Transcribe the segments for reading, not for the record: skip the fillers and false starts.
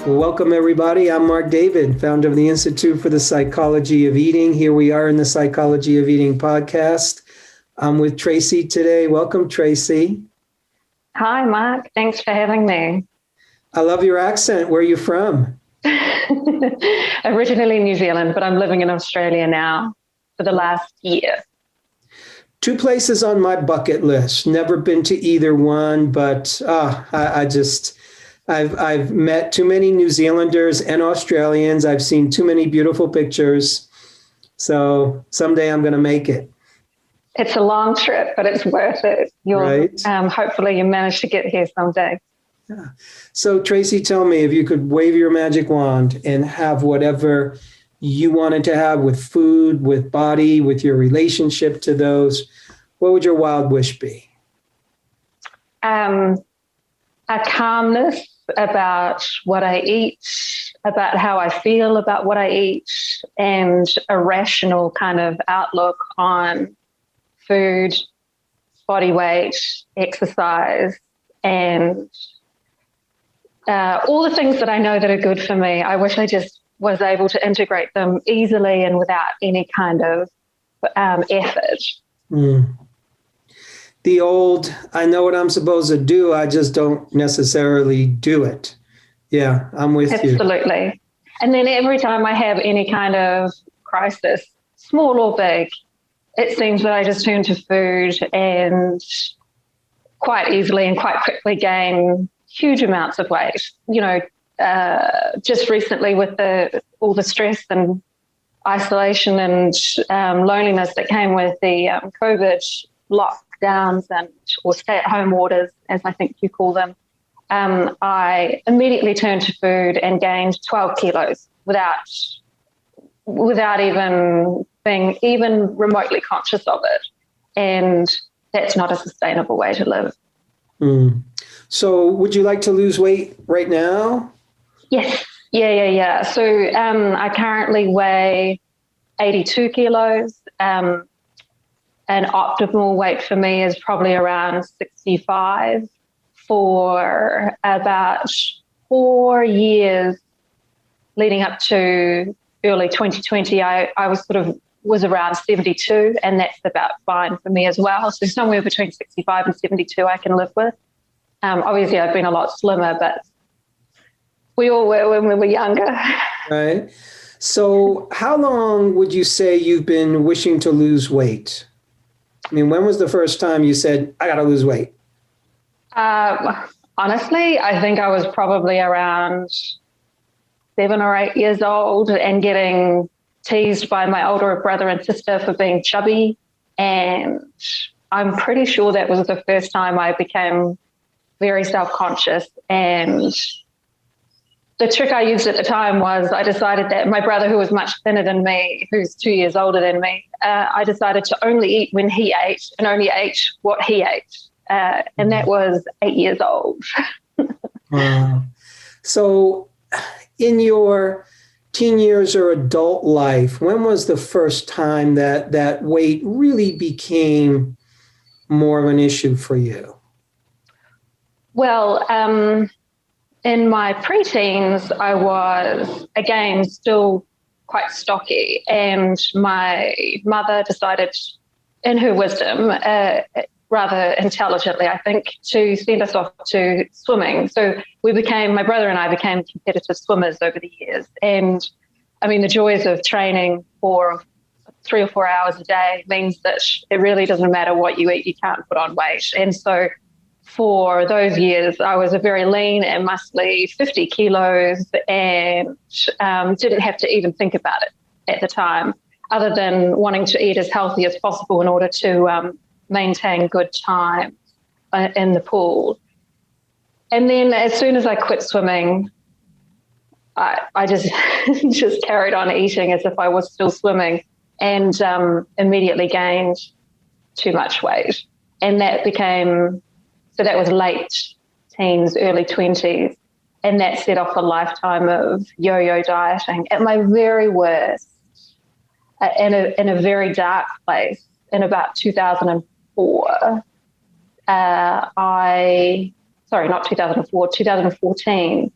Well, welcome everybody. I'm Marc David, founder of the Institute for the Psychology of Eating. Here we are in the Psychology of Eating podcast. I'm with Tracy today. Welcome, Tracy. Hi, Marc. Thanks for having me. I love your accent. Where are you from? Originally New Zealand, but I'm living in Australia now for the last year. Two places on my bucket list. Never been to either one, but I've met too many New Zealanders and Australians. I've seen too many beautiful pictures. So someday I'm going to make it. It's a long trip, but it's worth it. Right. Hopefully you manage to get here someday. Yeah. So Tracy, tell me, if you could wave your magic wand and have whatever you wanted to have with food, with body, with your relationship to those, what would your wild wish be? A calmness about what I eat, about how I feel about what I eat, and a rational kind of outlook on food, body weight, exercise, and all the things that I know that are good for me. I wish I just was able to integrate them easily and without any kind of effort. Mm. The old, I know what I'm supposed to do, I just don't necessarily do it. Yeah, I'm with you. Absolutely. And then every time I have any kind of crisis, small or big, it seems that I just turn to food and quite easily and quite quickly gain huge amounts of weight. You know, just recently with all the stress and isolation and loneliness that came with the COVID lockdowns or stay-at-home orders, as I think you call them, I immediately turned to food and gained 12 kilos without even being even remotely conscious of it. And that's not a sustainable way to live. Mm. So would you like to lose weight right now? Yes. Yeah. So I currently weigh 82 kilos. An optimal weight for me is probably around 65. For about 4 years leading up to early 2020, I was around 72, and that's about fine for me as well. So somewhere between 65 and 72 I can live with. Obviously, I've been a lot slimmer, but we all were when we were younger. Right. So how long would you say you've been wishing to lose weight? I mean, when was the first time you said, I got to lose weight? Honestly, I think I was probably around 7 or 8 years old and getting teased by my older brother and sister for being chubby. And I'm pretty sure that was the first time I became very self-conscious. And the trick I used at the time was I decided that my brother, who was much thinner than me, who's 2 years older than me, I decided to only eat when he ate and only ate what he ate. And that was 8 years old. Wow. So in your teen years or adult life, when was the first time that weight really became more of an issue for you? Well, in my preteens, I was, again, still quite stocky. And my mother decided, in her wisdom, rather intelligently, I think, to send us off to swimming. So my brother and I became competitive swimmers over the years. And I mean, the joys of training for 3 or 4 hours a day means that it really doesn't matter what you eat, you can't put on weight. And so for those years, I was a very lean and muscly 50 kilos and didn't have to even think about it at the time, other than wanting to eat as healthy as possible in order to maintain good time in the pool. And then as soon as I quit swimming, I just just carried on eating as if I was still swimming, and immediately gained too much weight. And that was late teens, early 20s. And that set off a lifetime of yo-yo dieting at my very worst, in a very dark place in about 2004. 2014,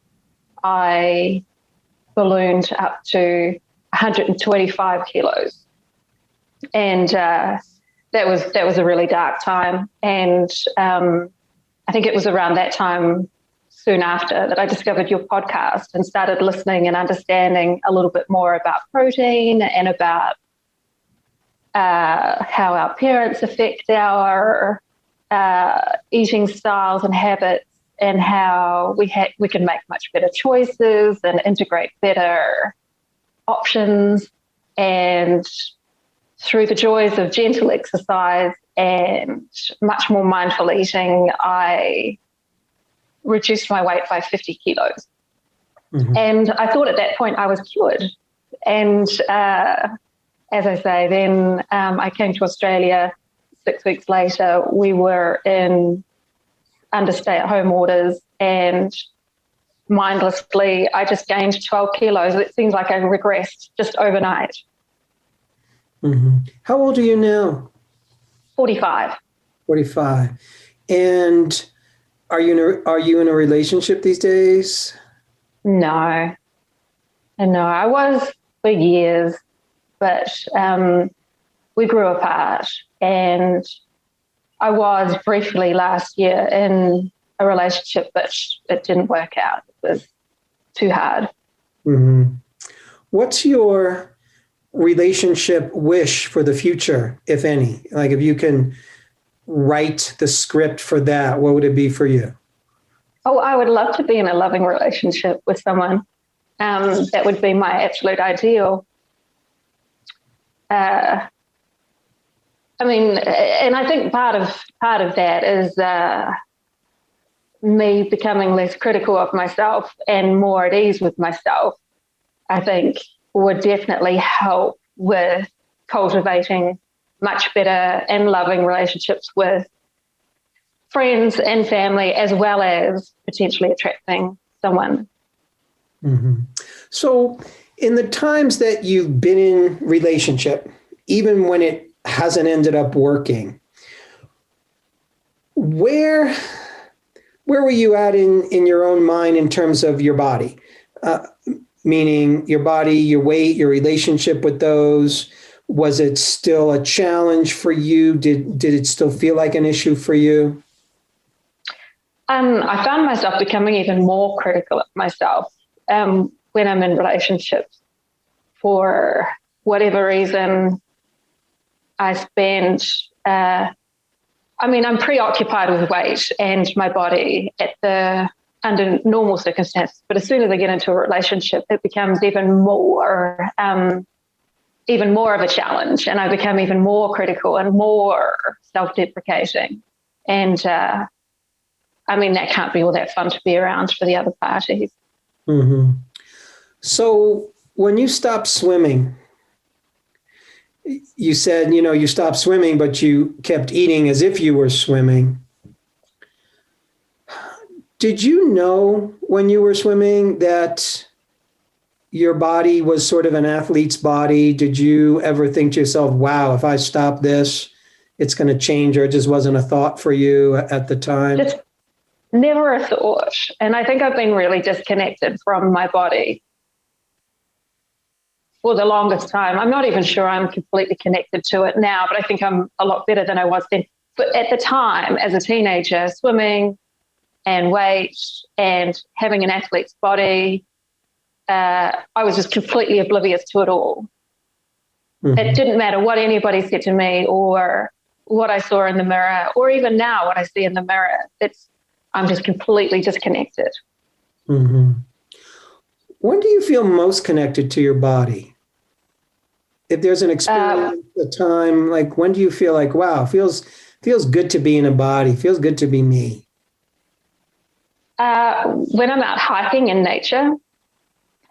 I ballooned up to 125 kilos. And that was a really dark time. And I think it was around that time, soon after, that I discovered your podcast and started listening and understanding a little bit more about protein and about how our parents affect our eating styles and habits, and how we can make much better choices and integrate better options. And through the joys of gentle exercise and much more mindful eating, I reduced my weight by 50 kilos. Mm-hmm. And I thought at that point I was cured. And as I say, then I came to Australia 6 weeks later. We were under stay-at-home orders, and mindlessly, I just gained 12 kilos. It seems like I regressed just overnight. Mm-hmm. How old are you now? 45. 45. And are you in a relationship these days? No. No, I was for years, but we grew apart, and I was briefly last year in a relationship, but it didn't work out. It was too hard. Mm-hmm. What's your relationship wish for the future, if any? Like, if you can write the script for that, what would it be for you? Oh, I would love to be in a loving relationship with someone. That would be my absolute ideal. I mean, and I think part of that is me becoming less critical of myself and more at ease with myself. I think would definitely help with cultivating much better and loving relationships with friends and family, as well as potentially attracting someone. Mm-hmm. So in the times that you've been in relationship, even when it hasn't ended up working, where were you at in your own mind in terms of your body? Meaning your body, your weight, your relationship with those. Was it still a challenge for you? Did it still feel like an issue for you? I found myself becoming even more critical of myself when I'm in relationships. For whatever reason, I spend, I'm preoccupied with weight and my body under normal circumstances, but as soon as I get into a relationship, it becomes even more of a challenge, and I become even more critical and more self-deprecating. And that can't be all that fun to be around for the other parties. Mm-hmm. So when you stopped swimming, you said, you stopped swimming, but you kept eating as if you were swimming. Did you know when you were swimming that your body was sort of an athlete's body? Did you ever think to yourself, wow, if I stop this, it's going to change, or it just wasn't a thought for you at the time? Just never a thought. And I think I've been really disconnected from my body for the longest time. I'm not even sure I'm completely connected to it now, but I think I'm a lot better than I was then. But at the time, as a teenager, swimming and weight and having an athlete's body, I was just completely oblivious to it all. Mm-hmm. It didn't matter what anybody said to me or what I saw in the mirror, or even now what I see in the mirror. I'm just completely disconnected. Mm-hmm. When do you feel most connected to your body? If there's an experience, a time, like when do you feel like, wow, feels good to be in a body, feels good to be me? When I'm out hiking in nature.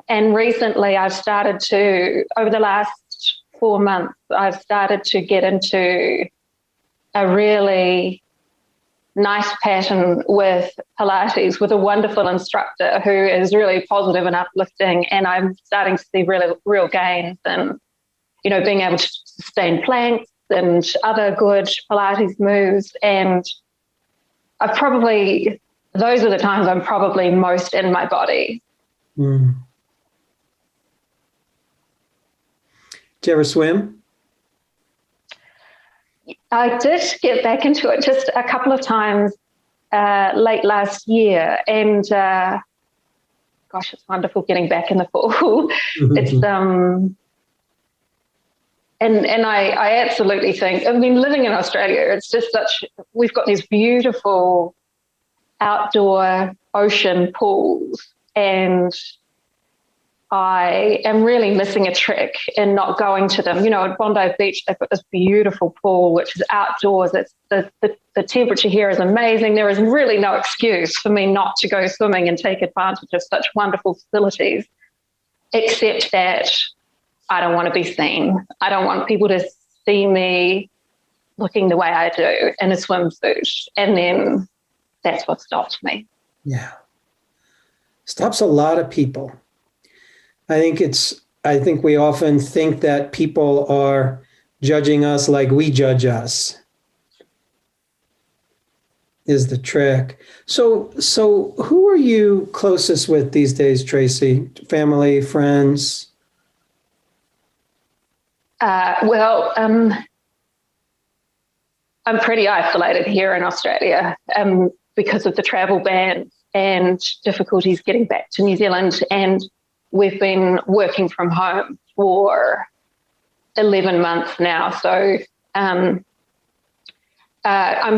And recently I've started to, over the last 4 months, I've started to get into a really nice pattern with Pilates with a wonderful instructor who is really positive and uplifting. And I'm starting to see real gains in, being able to sustain planks and other good Pilates moves. And those are the times I'm probably most in my body. Mm. Do you ever swim? I did get back into it just a couple of times late last year, and gosh, it's wonderful getting back in the pool. It's and I absolutely think, I mean, living in Australia, it's just we've got these beautiful outdoor ocean pools, and I am really missing a trick in not going to them. You know, at Bondi Beach, they've got this beautiful pool, which is outdoors. It's the temperature here is amazing. There is really no excuse for me not to go swimming and take advantage of such wonderful facilities, except that I don't want to be seen. I don't want people to see me looking the way I do in a swimsuit. And then that's what stops me. Yeah. Stops a lot of people. I think we often think that people are judging us like we judge us, is the trick. So who are you closest with these days, Tracy? Family, friends? I'm pretty isolated here in Australia because of the travel ban and difficulties getting back to New Zealand. And we've been working from home for 11 months now. So I'm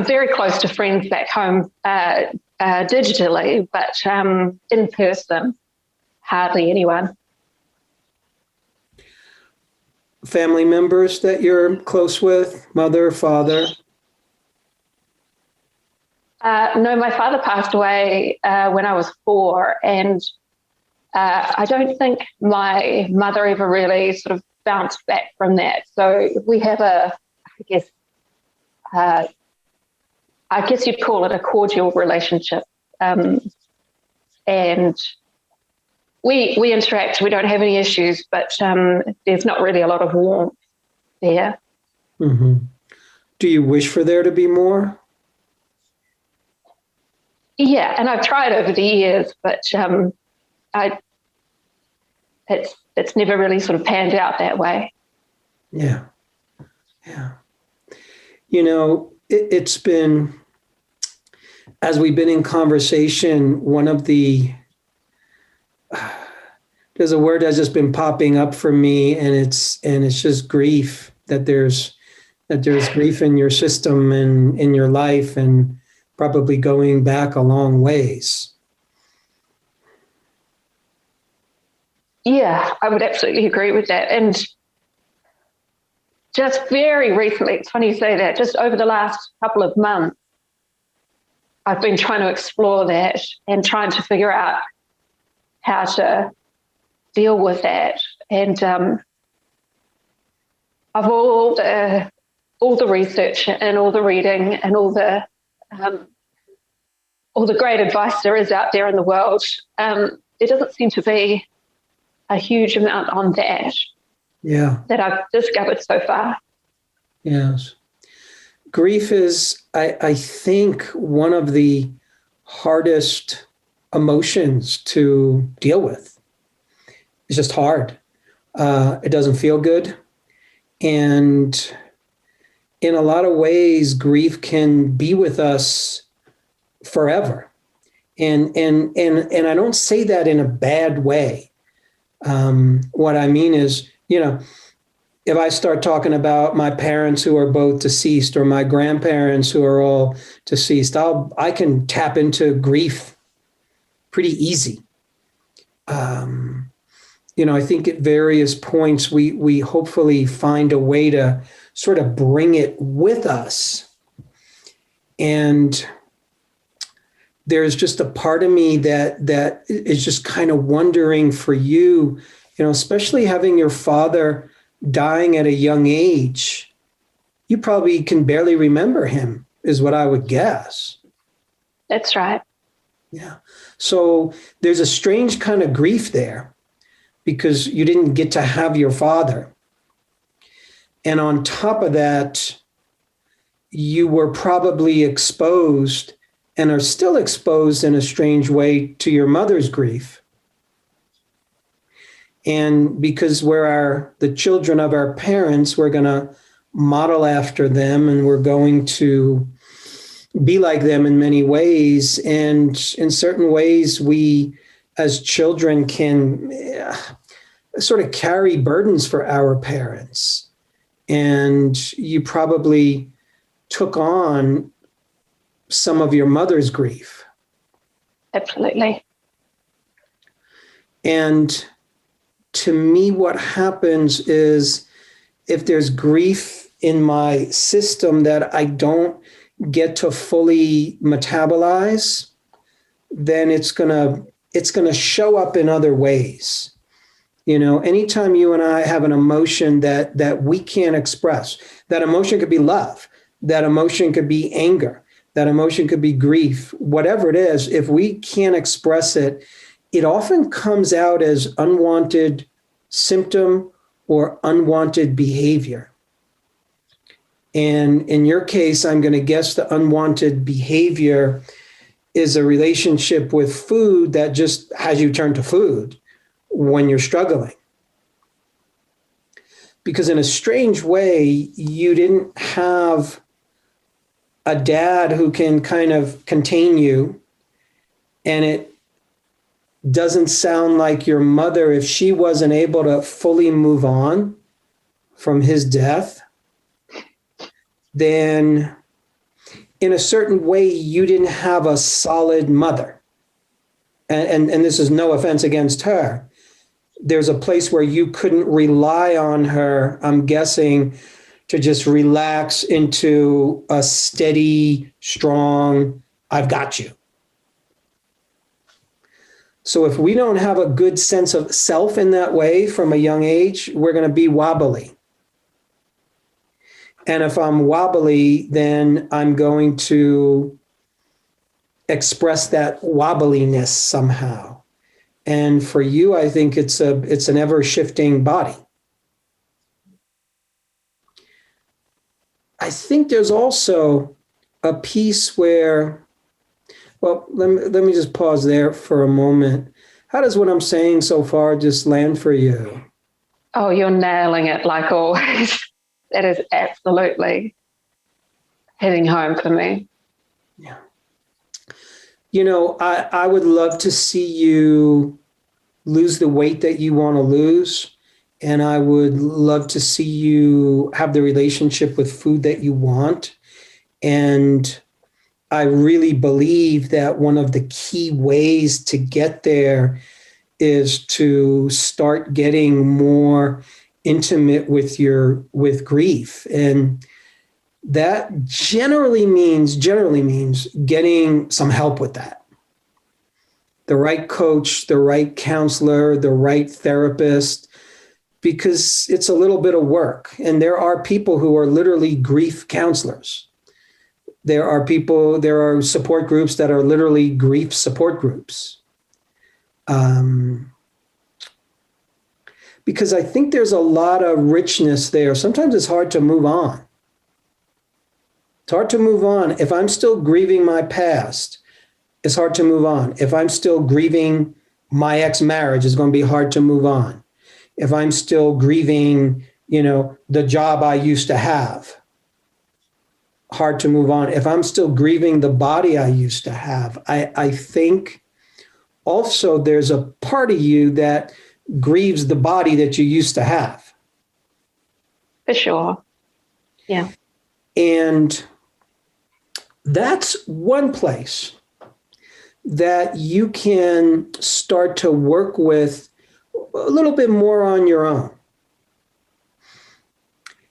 very close to friends back home digitally, but in person, hardly anyone. Family members that you're close with, mother, father? No, my father passed away when I was 4, and I don't think my mother ever really sort of bounced back from that. So we have I guess you'd call it a cordial relationship, and we interact. We don't have any issues, but there's not really a lot of warmth there. Mm-hmm. Do you wish for there to be more? Yeah, and I've tried over the years, but it's never really sort of panned out that way. Yeah. You know, it's been, as we've been in conversation, there's a word that's just been popping up for me, and it's just grief. That there's grief in your system and in your life, and probably going back a long ways. Yeah, I would absolutely agree with that. And just very recently, it's funny you say that, just over the last couple of months, I've been trying to explore that and trying to figure out how to deal with that. And of all the research and all the reading and all the great advice there is out there in the world, there doesn't seem to be a huge amount on that. Yeah. That I've discovered so far. Yes. Grief is, I think, one of the hardest emotions to deal with. It's just hard. It doesn't feel good. And in a lot of ways, grief can be with us forever. And I don't say that in a bad way. What I mean is, you know, if I start talking about my parents who are both deceased, or my grandparents who are all deceased, I can tap into grief pretty easy. You know, I think at various points we hopefully find a way to sort of bring it with us. And there's just a part of me that is just kind of wondering for you, you know, especially having your father dying at a young age, you probably can barely remember him, is what I would guess. That's right. Yeah. So there's a strange kind of grief there because you didn't get to have your father. And on top of that, you were probably exposed and are still exposed in a strange way to your mother's grief. And because we're the children of our parents, we're going to model after them, and we're going to be like them in many ways. And in certain ways, we as children can sort of carry burdens for our parents. And you probably took on some of your mother's grief. Absolutely. And to me, what happens is if there's grief in my system that I don't get to fully metabolize, then it's gonna show up in other ways. Anytime you and I have an emotion that we can't express, that emotion could be love, that emotion could be anger, that emotion could be grief, whatever it is, if we can't express it, it often comes out as unwanted symptom or unwanted behavior. And in your case, I'm going to guess the unwanted behavior is a relationship with food that just has you turn to food when you're struggling. Because in a strange way, you didn't have a dad who can kind of contain you, and it doesn't sound like your mother, if she wasn't able to fully move on from his death, then in a certain way, you didn't have a solid mother. And this is no offense against her. There's a place where you couldn't rely on her, I'm guessing, to just relax into a steady, strong, I've got you. So if we don't have a good sense of self in that way from a young age, we're going to be wobbly. And if I'm wobbly, then I'm going to express that wobbliness somehow. And for you, I think it's an ever-shifting body. I think there's also a piece where, well, let me just pause there for a moment. How does what I'm saying so far just land for you? Oh, you're nailing it like always. That is absolutely hitting home for me. Yeah. I would love to see you lose the weight that you want to lose. And I would love to see you have the relationship with food that you want. And I really believe that one of the key ways to get there is to start getting more intimate with grief. And that generally means getting some help with that. The right coach, the right counselor, the right therapist, because it's a little bit of work. And there are people who are literally grief counselors. There are support groups that are literally grief support groups. Because I think there's a lot of richness there. Sometimes it's hard to move on. It's hard to move on. If I'm still grieving my past, it's hard to move on. If I'm still grieving my ex-marriage, it's going to be hard to move on. If I'm still grieving, the job I used to have, hard to move on. If I'm still grieving the body I used to have, I think also there's a part of you that grieves the body that you used to have. For sure. Yeah. And that's one place that you can start to work with a little bit more on your own.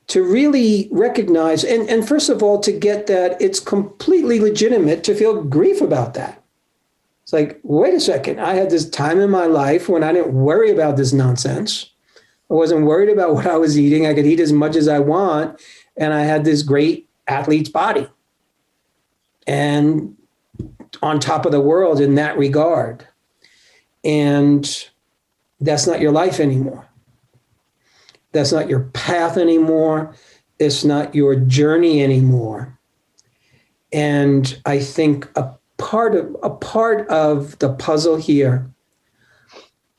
To really recognize, and first of all, to get that it's completely legitimate to feel grief about that. It's like, wait a second, I had this time in my life when I didn't worry about this nonsense. I wasn't worried about what I was eating. I could eat as much as I want. And I had this great athlete's body. And on top of the world in that regard. And that's not your life anymore. That's not your path anymore. It's not your journey anymore. And I think a part of the puzzle here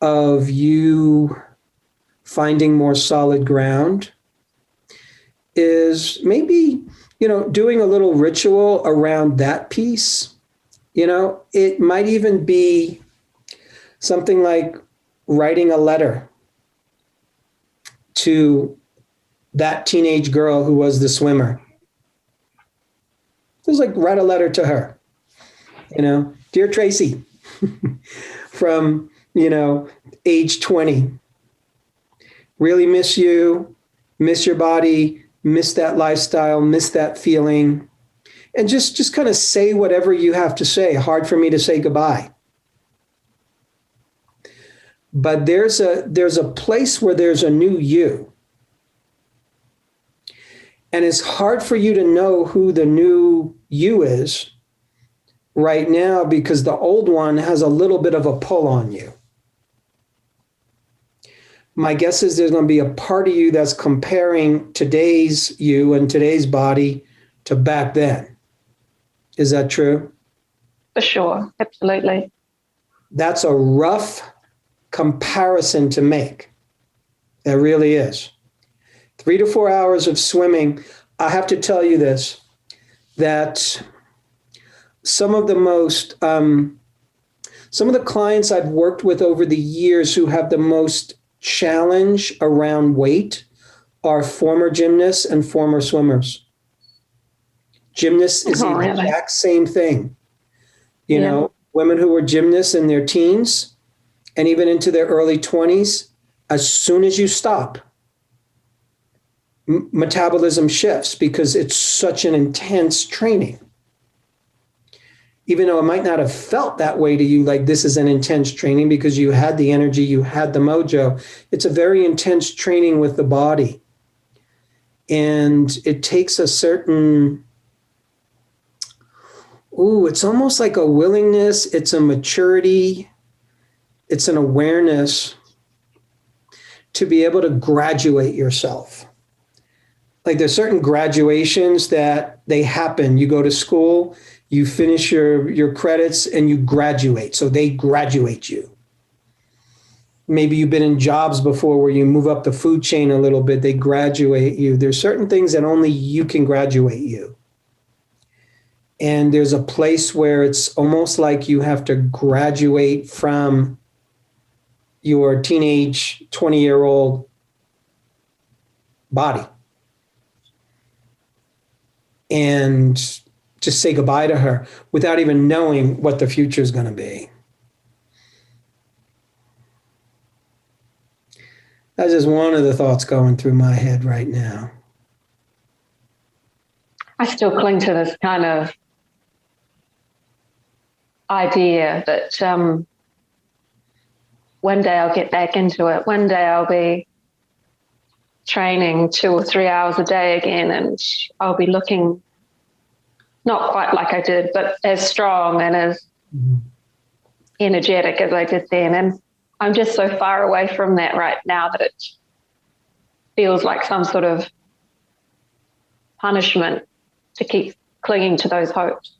of you finding more solid ground is maybe, doing a little ritual around that piece. It might even be something like writing a letter to that teenage girl who was the swimmer. It was like, write a letter to her, dear Tracy, from, age 20, really miss you, miss your body, miss that lifestyle, miss that feeling. And just kind of say whatever you have to say. Hard for me to say goodbye. But there's a place where there's a new you. And it's hard for you to know who the new you is right now because the old one has a little bit of a pull on you. My guess is there's going to be a part of you that's comparing today's you and today's body to back then. Is that true? For sure. Absolutely. That's a rough comparison to make. It really is. 3 to 4 hours of swimming. I have to tell you this, that some of the clients I've worked with over the years who have the most challenge around weight are former gymnasts and former swimmers. Gymnasts is the exact same thing. Women who were gymnasts in their teens and even into their early 20s, as soon as you stop, metabolism shifts because it's such an intense training. Even though it might not have felt that way to you, like this is an intense training because you had the energy, you had the mojo. It's a very intense training with the body. And it takes a certain, it's almost like a willingness, it's a maturity, it's an awareness to be able to graduate yourself. Like there's certain graduations that they happen. You go to school, you finish your credits and you graduate. So they graduate you. Maybe you've been in jobs before where you move up the food chain a little bit. They graduate you. There's certain things that only you can graduate you. And there's a place where it's almost like you have to graduate from your teenage 20-year-old body and just say goodbye to her without even knowing what the future is going to be. That's just one of the thoughts going through my head right now. I still cling to this kind of idea that one day I'll get back into it. One day I'll be training 2 or 3 hours a day again, and I'll be looking not quite like I did, but as strong and as energetic as I did then. And I'm just so far away from that right now that it feels like some sort of punishment to keep clinging to those hopes.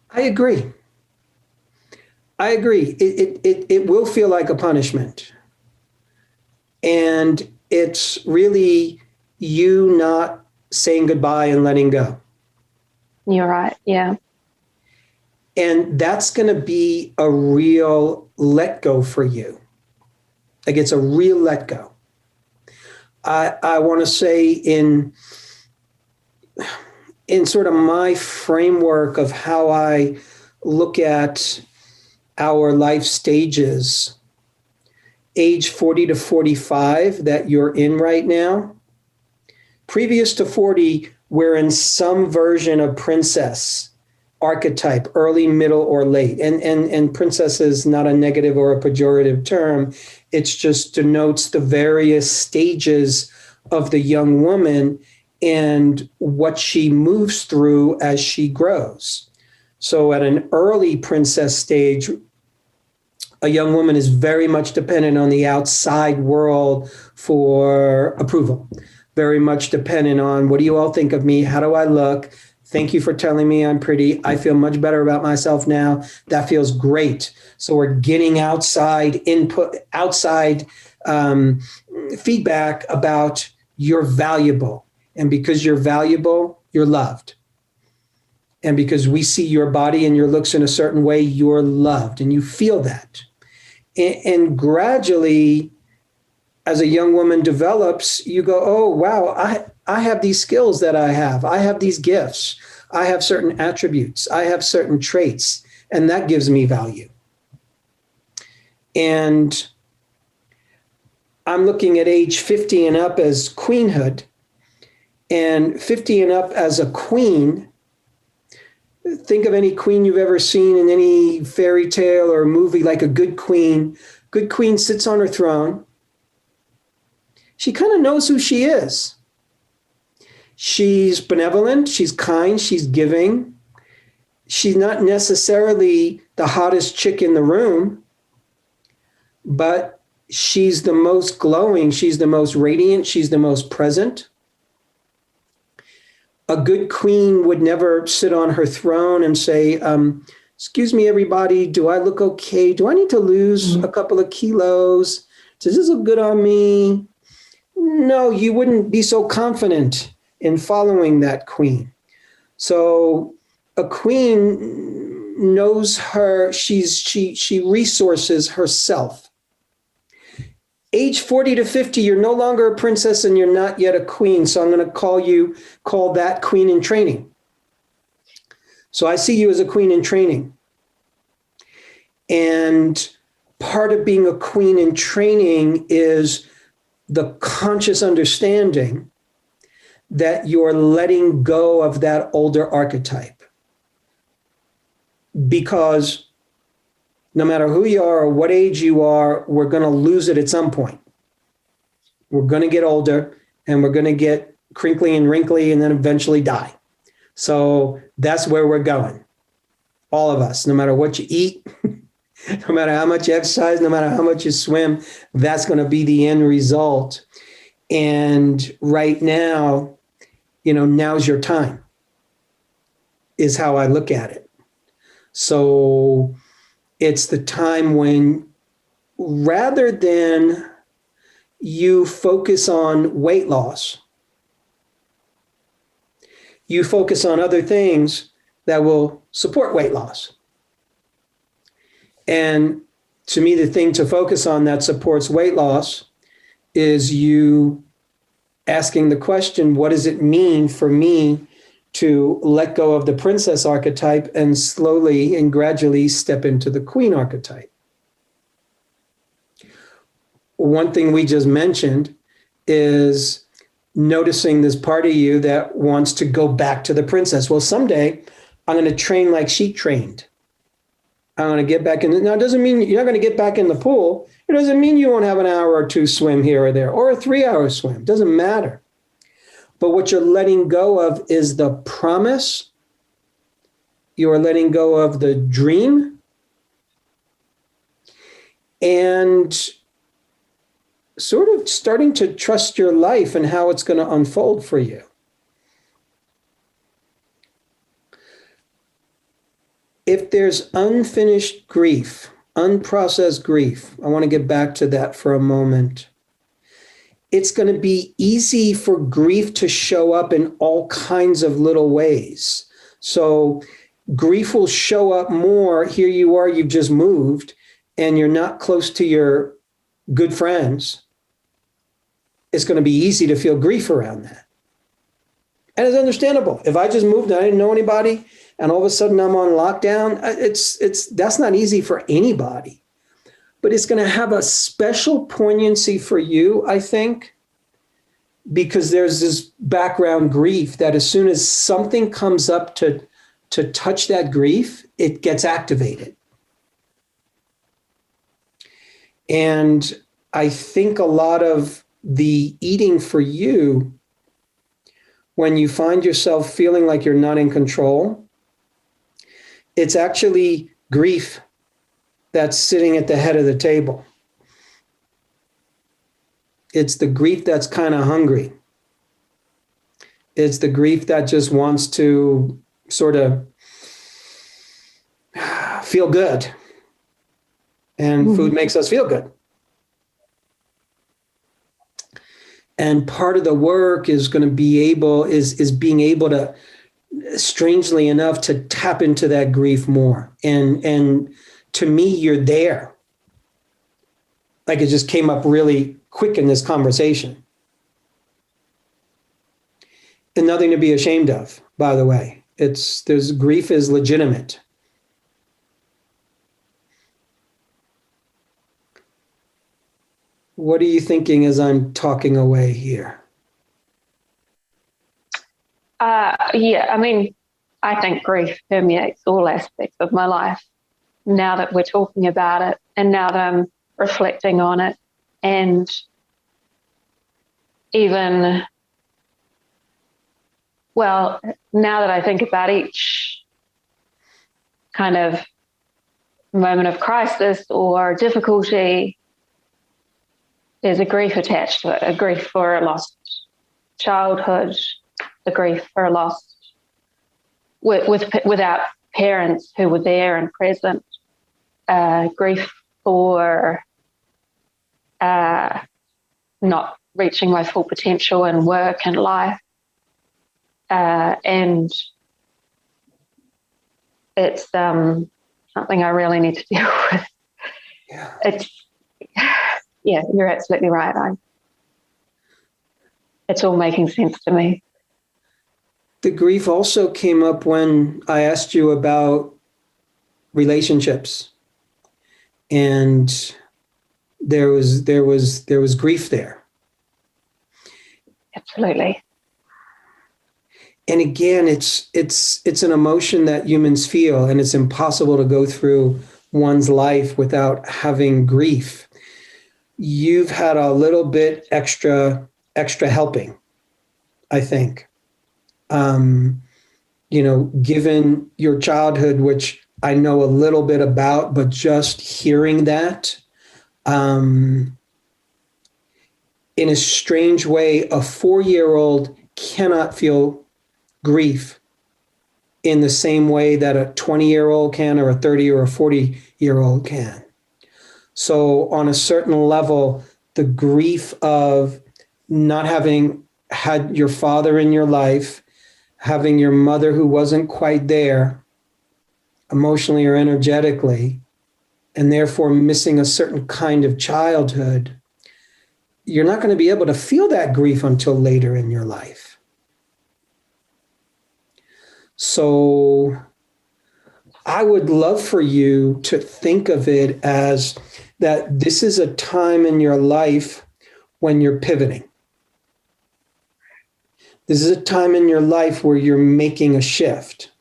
I agree. It will feel like a punishment. And it's really you not saying goodbye and letting go. You're right. Yeah. And that's going to be a real let go for you. Like it's a real let go. I want to say in sort of my framework of how I look at our life stages, age 40 to 45 that you're in right now, previous to 40, we're in some version of princess archetype, early, middle, or late. And princess is not a negative or a pejorative term. It's just denotes the various stages of the young woman and what she moves through as she grows. So at an early princess stage, a young woman is very much dependent on the outside world for approval, very much dependent on what do you all think of me? How do I look? Thank you for telling me I'm pretty. I feel much better about myself now. That feels great. So we're getting outside input, outside feedback about you're valuable. And because you're valuable, you're loved. And because we see your body and your looks in a certain way, you're loved and you feel that. And gradually, as a young woman develops, you go, oh, wow, I have these skills that I have. I have these gifts. I have certain attributes. I have certain traits. And that gives me value. And I'm looking at age 50 and up as queenhood, and 50 and up as a queen. Think of any queen you've ever seen in any fairy tale or movie, like a good queen. Good queen sits on her throne. She kind of knows who she is. She's benevolent, she's kind, she's giving. She's not necessarily the hottest chick in the room, but she's the most glowing, she's the most radiant, she's the most present. A good queen would never sit on her throne and say, excuse me, everybody, do I look okay? Do I need to lose a couple of kilos? Does this look good on me? No, you wouldn't be so confident in following that queen. So a queen knows she resources herself. Age 40 to 50, you're no longer a princess and you're not yet a queen. So I'm going to call that queen in training. So I see you as a queen in training. And part of being a queen in training is the conscious understanding that you're letting go of that older archetype. Because no matter who you are or what age you are, we're going to lose it at some point. We're going to get older and we're going to get crinkly and wrinkly and then eventually die. So that's where we're going. All of us, no matter what you eat, no matter how much you exercise, no matter how much you swim, that's going to be the end result. And right now, now's your time, is how I look at it. So it's the time when, rather than you focus on weight loss, you focus on other things that will support weight loss. And to me, the thing to focus on that supports weight loss is you asking the question, what does it mean for me to let go of the princess archetype and slowly and gradually step into the queen archetype? One thing we just mentioned is noticing this part of you that wants to go back to the princess. Well, someday I'm going to train like she trained. I'm going to get back in. Now, it doesn't mean you're not going to get back in the pool. It doesn't mean you won't have an hour or two swim here or there, or a 3-hour swim. It doesn't matter. But what you're letting go of is the promise. You are letting go of the dream. And sort of starting to trust your life and how it's going to unfold for you. If there's unfinished grief, unprocessed grief, I want to get back to that for a moment. It's going to be easy for grief to show up in all kinds of little ways. So grief will show up more. Here you are, you've just moved, and you're not close to your good friends. It's going to be easy to feel grief around that. And it's understandable. If I just moved and I didn't know anybody, and all of a sudden I'm on lockdown, that's not easy for anybody. But it's going to have a special poignancy for you, I think, because there's this background grief that as soon as something comes up to touch that grief, it gets activated. And I think a lot of the eating for you, when you find yourself feeling like you're not in control, it's actually grief that's sitting at the head of the table. It's the grief that's kind of hungry. It's the grief that just wants to sort of feel good. And food makes us feel good. And part of the work is going to be is being able to, strangely enough, to tap into that grief more. And to me, you're there. Like it just came up really quick in this conversation. And nothing to be ashamed of, by the way. There's grief is legitimate. What are you thinking as I'm talking away here? Yeah, I mean, I think grief permeates all aspects of my life now that we're talking about it and now that I'm reflecting on it. And even, well, now that I think about each kind of moment of crisis or difficulty, there's a grief attached to it, a grief for a lost childhood, a grief for a lost without parents who were there and present, grief for not reaching my full potential in work and life. And it's something I really need to deal with. Yeah, you're absolutely right. It's all making sense to me. The grief also came up when I asked you about relationships, and there was grief there. Absolutely. And again, it's an emotion that humans feel, and it's impossible to go through one's life without having grief. You've had a little bit extra helping, I think. Given your childhood, which I know a little bit about, but just hearing that, in a strange way, a 4-year-old cannot feel grief in the same way that a 20-year-old can, or a 30 or a 40-year-old can. So on a certain level, the grief of not having had your father in your life, having your mother who wasn't quite there emotionally or energetically, and therefore missing a certain kind of childhood, you're not going to be able to feel that grief until later in your life. So I would love for you to think of it as that this is a time in your life when you're pivoting. This is a time in your life where you're making a shift.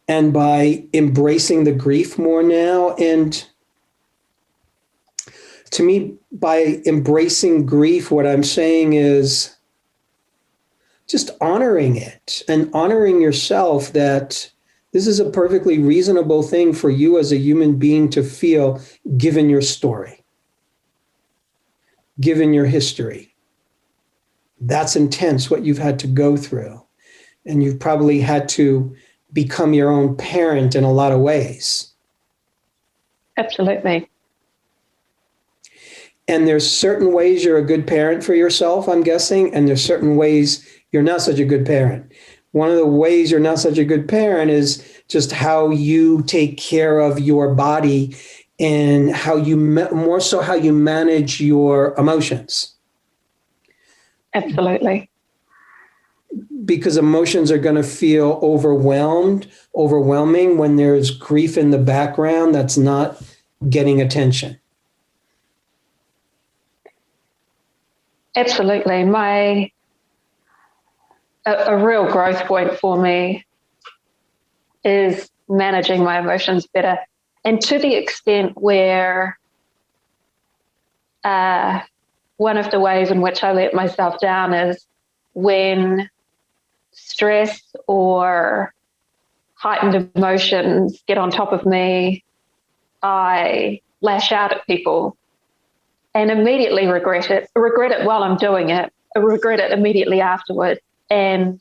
And by embracing the grief more now, and to me, by embracing grief, what I'm saying is just honoring it and honoring yourself, that this is a perfectly reasonable thing for you as a human being to feel, given your story, given your history. That's intense, what you've had to go through. And you've probably had to become your own parent in a lot of ways. Absolutely. And there's certain ways you're a good parent for yourself, I'm guessing, and there's certain ways you're not such a good parent. One of the ways you're not such a good parent is just how you take care of your body and how you, more so how you manage your emotions. Absolutely. Because emotions are going to feel overwhelming when there's grief in the background that's not getting attention. Absolutely. A real growth point for me is managing my emotions better. And to the extent where one of the ways in which I let myself down is when stress or heightened emotions get on top of me, I lash out at people and immediately regret it while I'm doing it. I regret it immediately afterward. And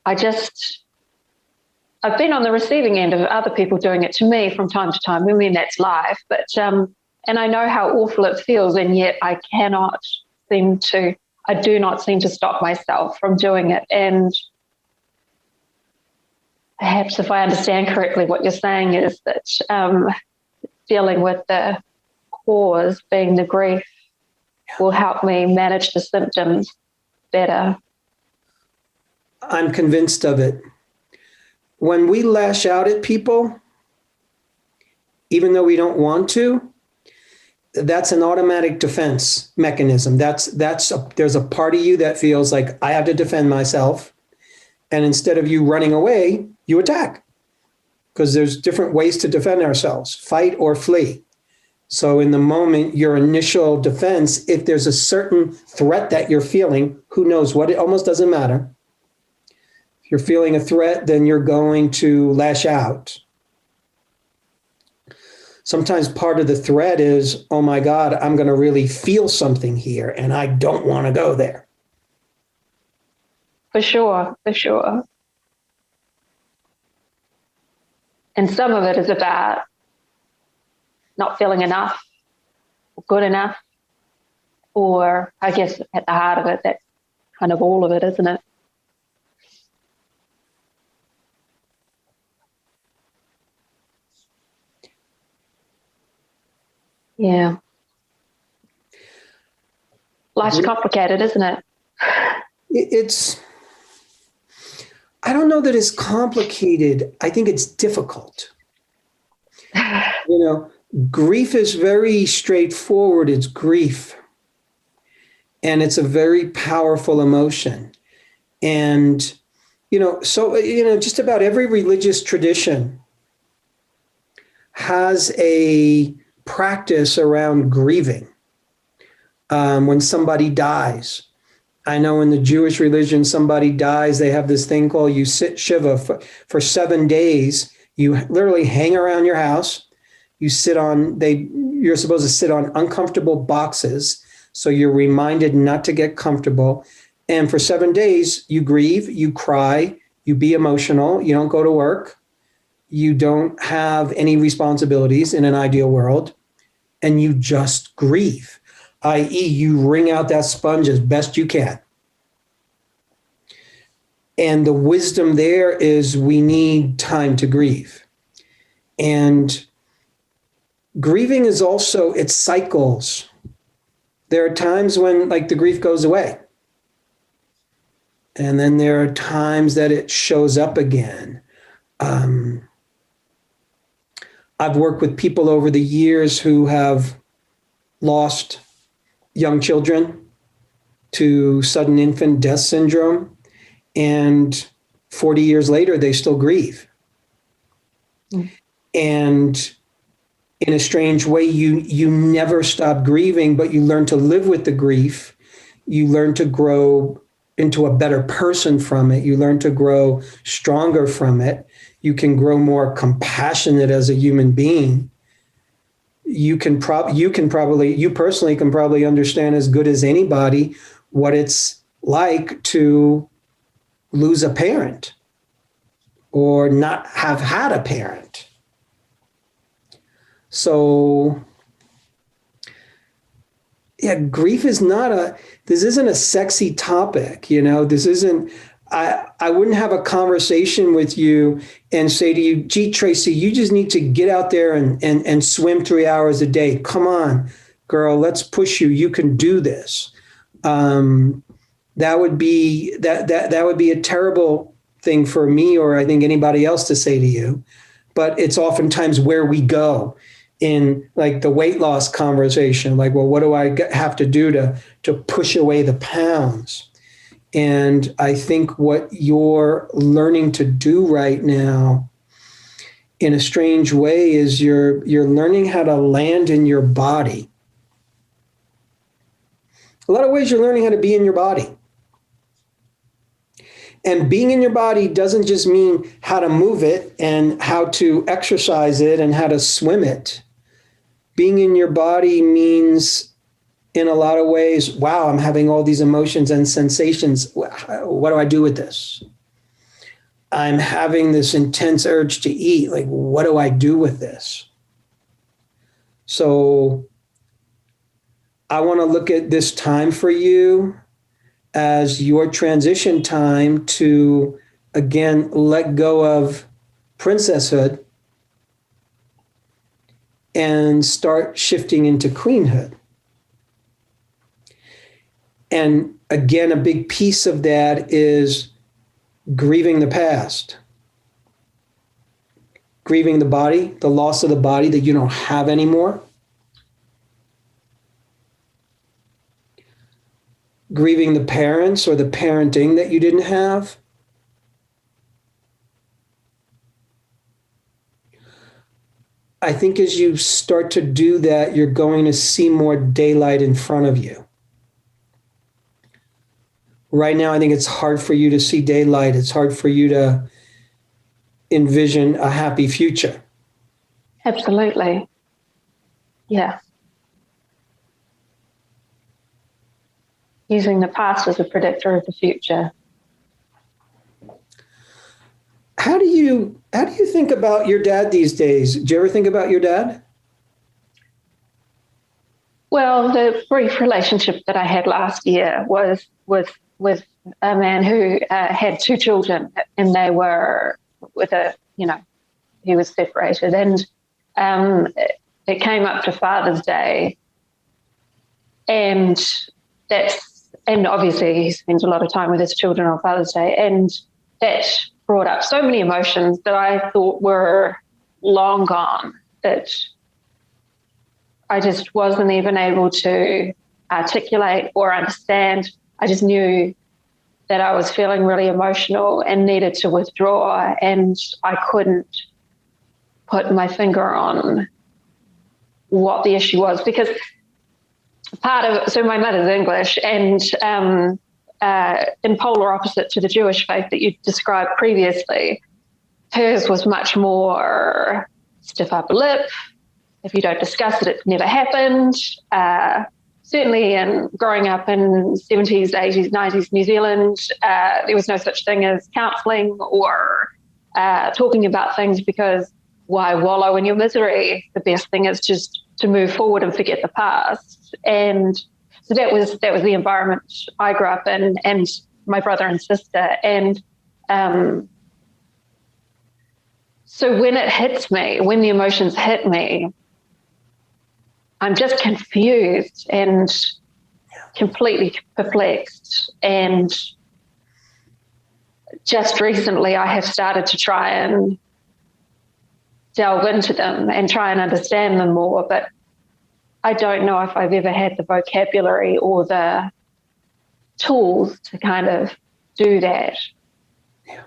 I've been on the receiving end of other people doing it to me from time to time. I mean, that's life, but, and And I know how awful it feels, and yet I do not seem to stop myself from doing it. And perhaps if I understand correctly, what you're saying is that dealing with the cause, being the grief, will help me manage the symptoms better. I'm convinced of it. When we lash out at people, even though we don't want to, that's an automatic defense mechanism. There's a part of you that feels like I have to defend myself. And instead of you running away, you attack. Because there's different ways to defend ourselves, fight or flee. So in the moment, your initial defense, if there's a certain threat that you're feeling, who knows what, it almost doesn't matter. If you're feeling a threat, then you're going to lash out. Sometimes part of the threat is, oh my God, I'm going to really feel something here and I don't want to go there. For sure, for sure. And some of it is about not feeling enough, or good enough, or I guess at the heart of it, that's kind of all of it, isn't it? Yeah. Life's complicated, isn't it? I don't know that it's complicated. I think it's difficult. Grief is very straightforward. It's grief. And it's a very powerful emotion. And, just about every religious tradition has a practice around grieving when somebody dies. I know in the Jewish religion, somebody dies, they have this thing called you sit Shiva for 7 days. You literally hang around your house. You're supposed to sit on uncomfortable boxes. So you're reminded not to get comfortable. And for 7 days, you grieve, you cry, you be emotional, you don't go to work. You don't have any responsibilities in an ideal world. And you just grieve, i.e. you wring out that sponge as best you can. And the wisdom there is we need time to grieve. And grieving is also, it cycles. There are times when the grief goes away. And then there are times that it shows up again. I've worked with people over the years who have lost young children to sudden infant death syndrome. And 40 years later, they still grieve. Mm. And in a strange way, you never stop grieving, but you learn to live with the grief. You learn to grow into a better person from it. You learn to grow stronger from it. You can grow more compassionate as a human being. You personally can probably understand as good as anybody what it's like to lose a parent or not have had a parent. So, yeah, grief is this isn't a sexy topic, this isn't, I wouldn't have a conversation with you and say to you, gee, Tracy, you just need to get out there and swim 3 hours a day. Come on, girl, let's push you. You can do this. That would be a terrible thing for me, or I think anybody else to say to you. But it's oftentimes where we go in the weight loss conversation. Well, what do I have to do to push away the pounds? And I think what you're learning to do right now, in a strange way, is you're learning how to land in your body. A lot of ways you're learning how to be in your body. And being in your body doesn't just mean how to move it and how to exercise it and how to swim it. Being in your body means, in a lot of ways, wow, I'm having all these emotions and sensations. What do I do with this? I'm having this intense urge to eat. What do I do with this? So I want to look at this time for you as your transition time to, again, let go of princesshood and start shifting into queenhood. And again, a big piece of that is grieving the past, grieving the body, the loss of the body that you don't have anymore, grieving the parents or the parenting that you didn't have. I think as you start to do that, you're going to see more daylight in front of you. Right now, I think it's hard for you to see daylight. It's hard for you to envision a happy future. Absolutely. Yeah. Using the past as a predictor of the future. How do you think about your dad these days? Do you ever think about your dad? Well, the brief relationship that I had last year was with a man who had two children, and they were he was separated, and it came up to Father's Day, and obviously he spends a lot of time with his children on Father's Day, and that brought up so many emotions that I thought were long gone, that I just wasn't even able to articulate or understand. I just knew that I was feeling really emotional and needed to withdraw, and I couldn't put my finger on what the issue was, because so my mother's English, and in polar opposite to the Jewish faith that you described previously, hers was much more stiff upper lip. If you don't discuss it, it never happened. Certainly in growing up in 70s, 80s, 90s New Zealand, there was no such thing as counselling or talking about things, because why wallow in your misery? The best thing is just to move forward and forget the past. And so that was the environment I grew up in, and my brother and sister. And so when it hits me, when the emotions hit me, I'm just confused and completely perplexed. And just recently I have started to try and delve into them and try and understand them more, but I don't know if I've ever had the vocabulary or the tools to kind of do that. Yeah.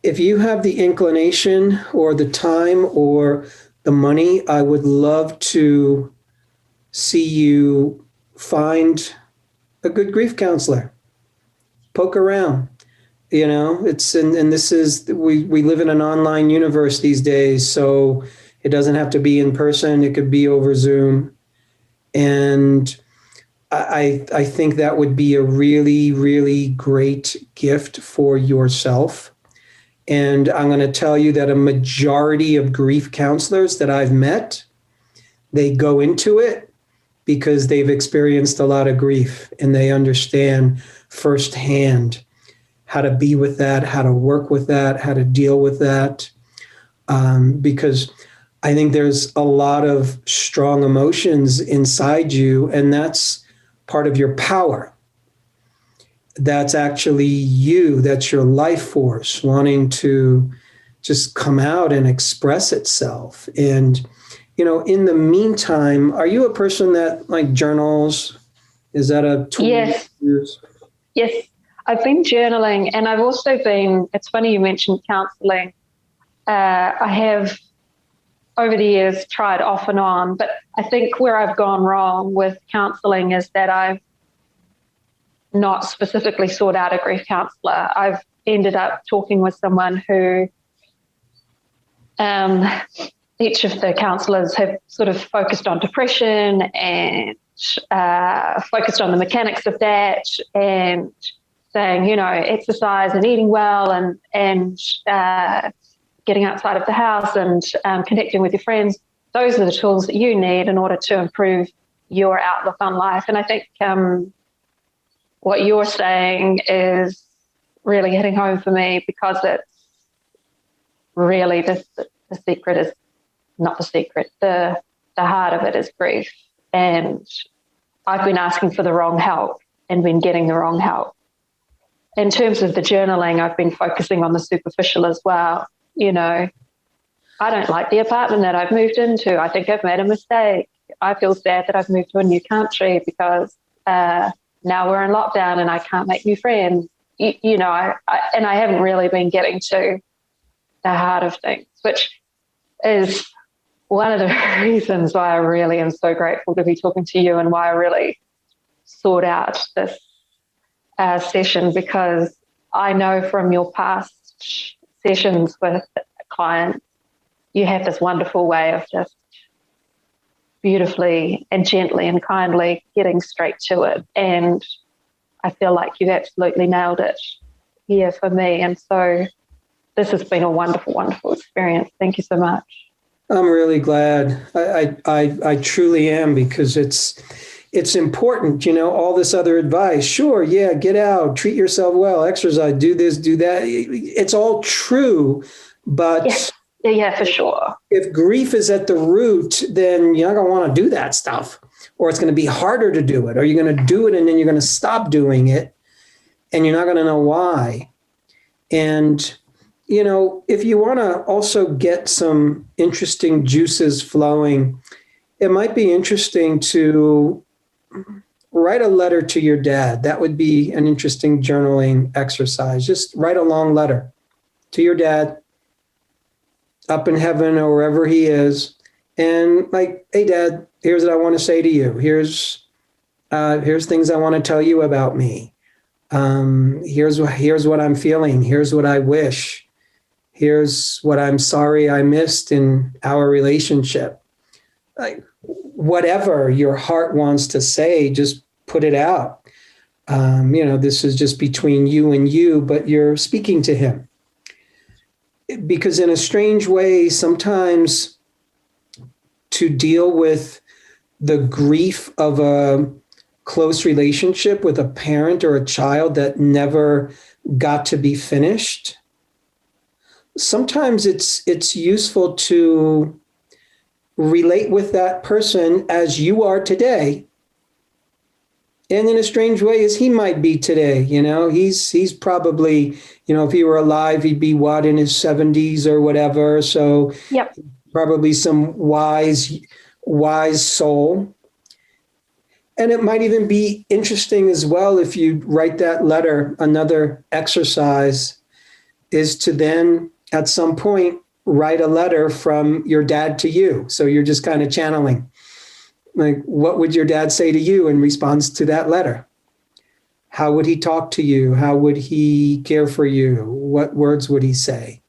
If you have the inclination or the time or the money, I would love to see you find a good grief counselor. Poke around. It's and this is we live in an online universe these days, so it doesn't have to be in person. It could be over Zoom. And I think that would be a really, really great gift for yourself. And I'm going to tell you that a majority of grief counselors that I've met, they go into it because they've experienced a lot of grief, and they understand firsthand how to be with that, how to work with that, how to deal with that. Because I think there's a lot of strong emotions inside you, and that's part of your power. That's actually you, that's your life force wanting to just come out and express itself. And, in the meantime, are you a person that like journals? Is that a tool? Yes. Yes. I've been journaling, and I've also been, it's funny you mentioned counseling. I have over the years tried off and on, but I think where I've gone wrong with counseling is that I've not specifically sought out a grief counselor. I've ended up talking with someone who each of the counselors have sort of focused on depression and focused on the mechanics of that, and saying, exercise and eating well and getting outside of the house and connecting with your friends. Those are the tools that you need in order to improve your outlook on life. And I think what you're saying is really hitting home for me, because it's really the secret is not the secret. The heart of it is grief. And I've been asking for the wrong help and been getting the wrong help. In terms of the journaling, I've been focusing on the superficial as well. You know, I don't like the apartment that I've moved into. I think I've made a mistake. I feel sad that I've moved to a new country because now we're in lockdown and I can't make new friends. You know, I haven't really been getting to the heart of things, which is one of the reasons why I really am so grateful to be talking to you, and why I really sought out this session, because I know from your past sessions with clients, you have this wonderful way of just beautifully and gently and kindly getting straight to it. And I feel like you've absolutely nailed it here for me. And so this has been a wonderful, wonderful experience. Thank you so much. I'm really glad. I truly am, because it's important, you know, all this other advice. Sure, yeah, get out, treat yourself well, exercise, do this, do that. It's all true, but yeah, for sure. If grief is at the root, then you're not going to want to do that stuff, or it's going to be harder to do it, or you're going to do it and then you're going to stop doing it and you're not going to know why. And, you know, if you want to also get some interesting juices flowing, it might be interesting to write a letter to your dad. That would be an interesting journaling exercise. Just write a long letter to your dad up in heaven or wherever he is. And like, hey, Dad, here's what I want to say to you. Here's things I want to tell you about me. Here's what I'm feeling. Here's what I wish. Here's what I'm sorry I missed in our relationship. Like, whatever your heart wants to say, just put it out. You know, this is just between you and you, but you're speaking to him. Because in a strange way, sometimes to deal with the grief of a close relationship with a parent or a child that never got to be finished, sometimes it's useful to relate with that person as you are today, and in a strange way as he might be today. You know, he's probably, you know, if he were alive, he'd be what, in his 70s or whatever. So yep, probably some wise soul. And it might even be interesting as well, if you write that letter. Another exercise is to then at some point write a letter from your dad to you. So you're just kind of channeling. Like, what would your dad say to you in response to that letter? How would he talk to you? How would he care for you? What words would he say?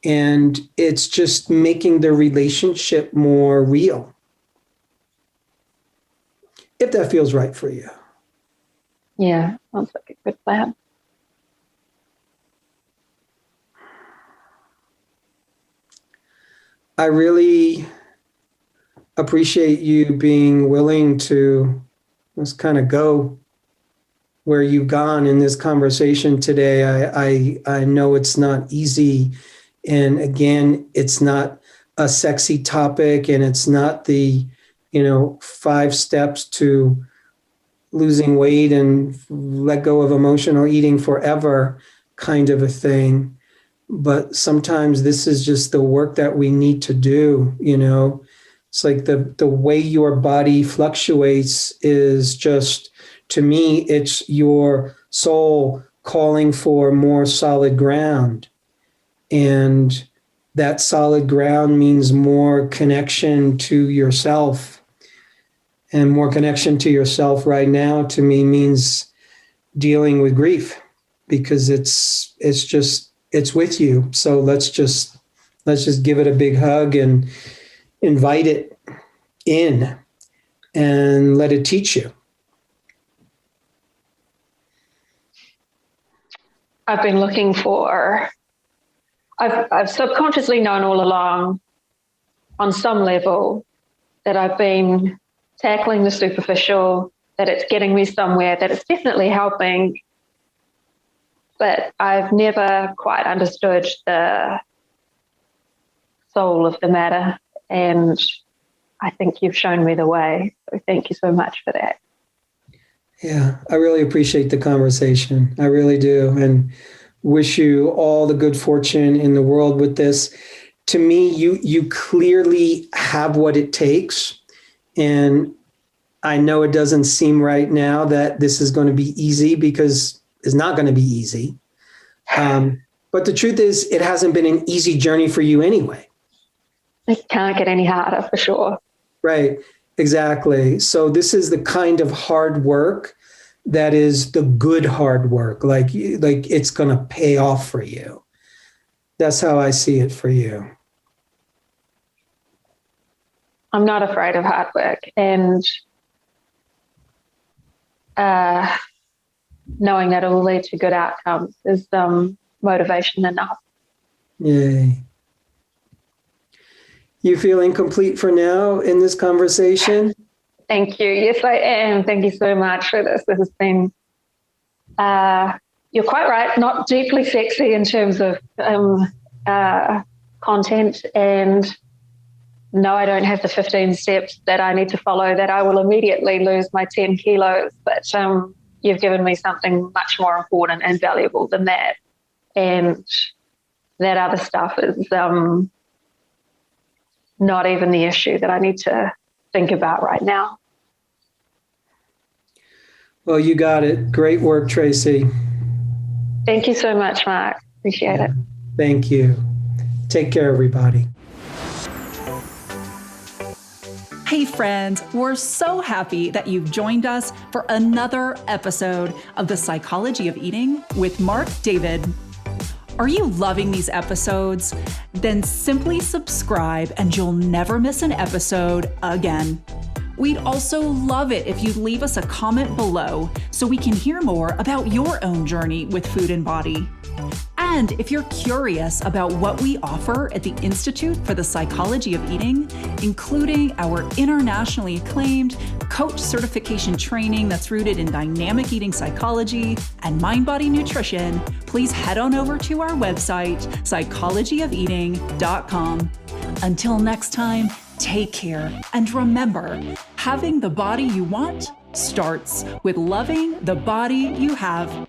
And it's just making the relationship more real, if that feels right for you. Yeah, sounds like a good plan. I really appreciate you being willing to just kind of go where you've gone in this conversation today. I know it's not easy. And again, it's not a sexy topic, and it's not the, 5 steps to losing weight and let go of emotional eating forever kind of a thing. But sometimes this is just the work that we need to do. It's like the way your body fluctuates is just, to me, it's your soul calling for more solid ground. And that solid ground means more connection to yourself. And more connection to yourself right now, to me, means dealing with grief, because it's with you. So let's just give it a big hug and invite it in and let it teach you. I've been looking for, I've subconsciously known all along on some level that I've been tackling the superficial, that it's getting me somewhere, that it's definitely helping. But I've never quite understood the soul of the matter. And I think you've shown me the way. So thank you so much for that. Yeah, I really appreciate the conversation. I really do. And wish you all the good fortune in the world with this. To me, you clearly have what it takes. And I know it doesn't seem right now that this is going to be easy, because it's not going to be easy. But the truth is, it hasn't been an easy journey for you anyway. It can't get any harder, for sure. Right. Exactly. So this is the kind of hard work that is the good hard work. Like it's going to pay off for you. That's how I see it for you. I'm not afraid of hard work, and knowing that it will lead to good outcomes is motivation enough. Yay. You feeling complete for now in this conversation? Thank you. Yes, I am. Thank you so much for this. This has been, you're quite right, not deeply sexy in terms of content. And no, I don't have the 15 steps that I need to follow that I will immediately lose my 10 kilos. But you've given me something much more important and valuable than that. And that other stuff is not even the issue that I need to think about right now. Well, you got it. Great work, Tracy. Thank you so much, Mark. Appreciate it. Thank you. Take care, everybody. Hey friends, we're so happy that you've joined us for another episode of The Psychology of Eating with Marc David. Are you loving these episodes? Then simply subscribe and you'll never miss an episode again. We'd also love it if you'd leave us a comment below so we can hear more about your own journey with food and body. And if you're curious about what we offer at the Institute for the Psychology of Eating, including our internationally acclaimed coach certification training that's rooted in dynamic eating psychology and mind-body nutrition, please head on over to our website, psychologyofeating.com. Until next time, take care. And remember, having the body you want starts with loving the body you have.